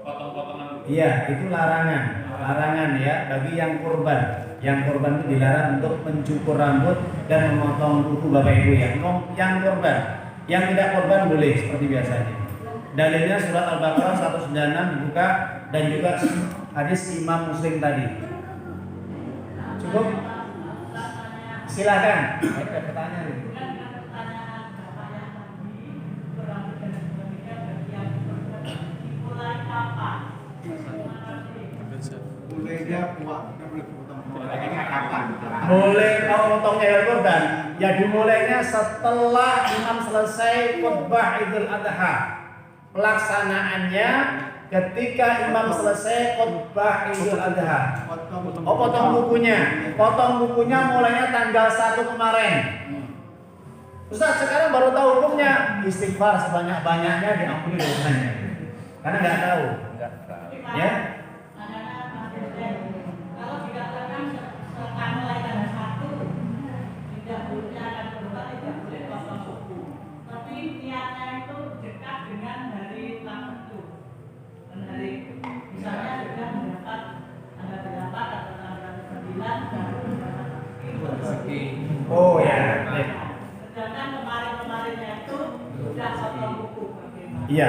potong-potongan? Iya, itu larangan. Larangan ya bagi yang kurban. Yang kurban itu dilarang untuk mencukur rambut dan memotong kuku Bapak Ibu ya. Yang kurban. Yang tidak kurban boleh seperti biasanya. Dalilnya surat Al-Baqarah 196 dibuka dan juga hadis Imam Muslim tadi. Cukup? Silakan. Ada pertanyaan nih. Boleh kalau potong hewan kurban, ya dimulainya setelah imam selesai khutbah Idul Adha. Pelaksanaannya ketika imam selesai khutbah Idul Adha. Oh, potong bukunya. Potong bukunya mulainya tanggal 1 kemarin. Ustaz, sekarang baru tahu hukumnya. Istighfar sebanyak-banyaknya, diampuni dosanya. Karena nggak tahu. Ya. Oh ya. Sedangkan kemarin-kemarinnya itu sudah potong buku. Iya,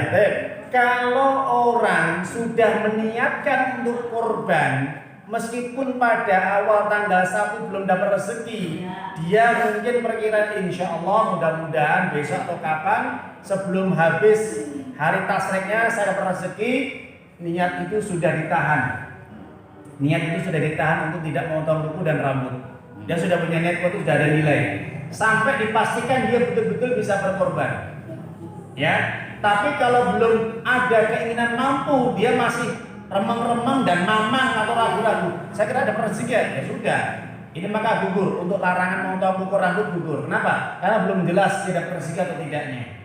kalau orang sudah meniatkan untuk kurban, meskipun pada awal tanggal 1 belum dapat rezeki, dia mungkin perkiraan insya Allah mudah-mudahan besok atau kapan sebelum habis hari tasriknya saya dapat rezeki, niat itu sudah ditahan. Niat itu sudah ditahan untuk tidak memotong kuku dan rambut. Dia sudah punya niat itu sudah ada nilai. Sampai dipastikan dia betul-betul bisa berkorban. Ya, tapi kalau belum ada keinginan mampu, dia masih remeng-remeng dan mamang atau ragu-ragu. Saya kira ada rezeki ya sudah. Ini maka gugur untuk larangan memotong kuku rambut gugur. Kenapa? Karena belum jelas tidak rezeki atau tidaknya.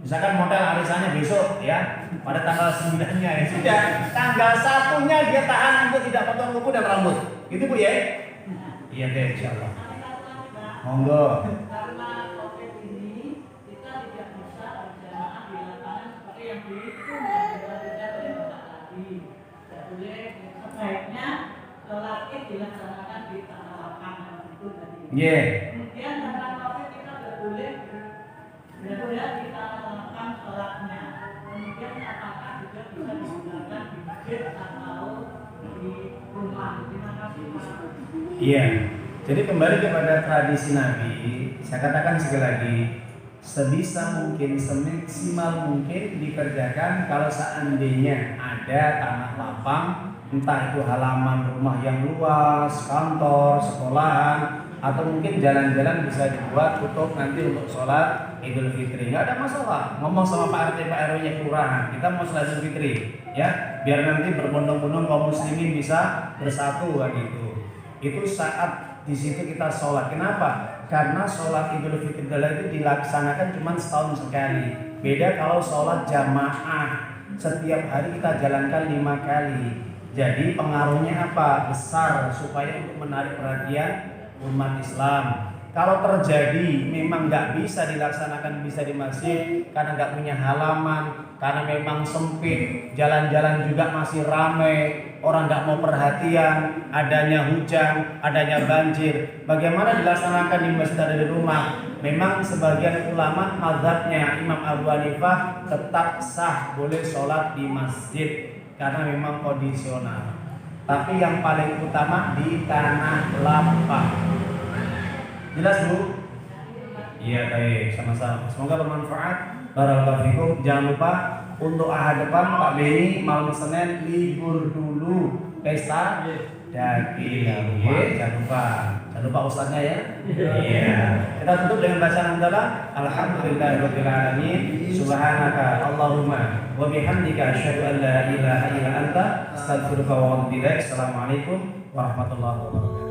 Misalkan model arisannya besok ya, pada tanggal 9-nya ya sudah. Tanggal 1-nya dia tahan untuk tidak potong kuku dan rambut. Gitu Bu ya? Iya deh, insyaallah. Monggo. Karena COVID ini kita tidak bisa berjamaah di lapangan seperti yang dihitung dan kita tidak boleh sholat lagi. Tidak boleh, sebaiknya sholat id dilaksanakan di tanah lapangan itu tadi. Iya. Kemudian karena COVID kita tidak boleh berada di tanah lapang sholatnya. Kemudian apakah juga bisa digunakan di masjid atau di rumah? Terima kasih Pak. Iya. Jadi kembali kepada tradisi Nabi, saya katakan sekali lagi, sebisa mungkin, semaksimal mungkin dikerjakan kalau seandainya ada tanah lapang, entah itu halaman rumah yang luas, kantor, sekolahan, atau mungkin jalan-jalan bisa dibuat tutup nanti untuk sholat Idul Fitri. Nggak ada masalah. Ngomong sama Pak RT, Pak RW-nya kelurahan, kita mau sholat Idul Fitri, ya, biar nanti berbondong-bondong kaum muslimin bisa bersatu kan gitu. Itu saat di situ kita sholat. Kenapa? Karena sholat Idul Fitri itu dilaksanakan cuma setahun sekali. Beda kalau sholat jamaah, setiap hari kita jalankan 5 kali. Jadi pengaruhnya apa? Besar, supaya untuk menarik perhatian umat Islam. Kalau terjadi memang nggak bisa dilaksanakan bisa di masjid karena nggak punya halaman, karena memang sempit, jalan-jalan juga masih ramai, orang nggak mau perhatian, adanya hujan, adanya banjir. Bagaimana dilaksanakan di masjid ada di rumah? Memang sebagian ulama mazhabnya Imam Abu Hanifah tetap sah boleh sholat di masjid karena memang kondisional. Tapi yang paling utama di tanah lapang. Jelas Bu? Iya baik, sama-sama. Semoga bermanfaat. Barakallahu fikum. Jangan lupa untuk ahad depan Pak Beni malam Senin libur dulu pesta daging. Jangan lupa ustaznya ya. Iya. Kita tutup dengan bacaan hamdalah. Alhamdulillahirabbil alamin. Subhanaka Allahumma wa bihamdika asyhadu an la ilaha illa anta astaghfiruka wa atubu ilaik. Assalamualaikum warahmatullahi wabarakatuh.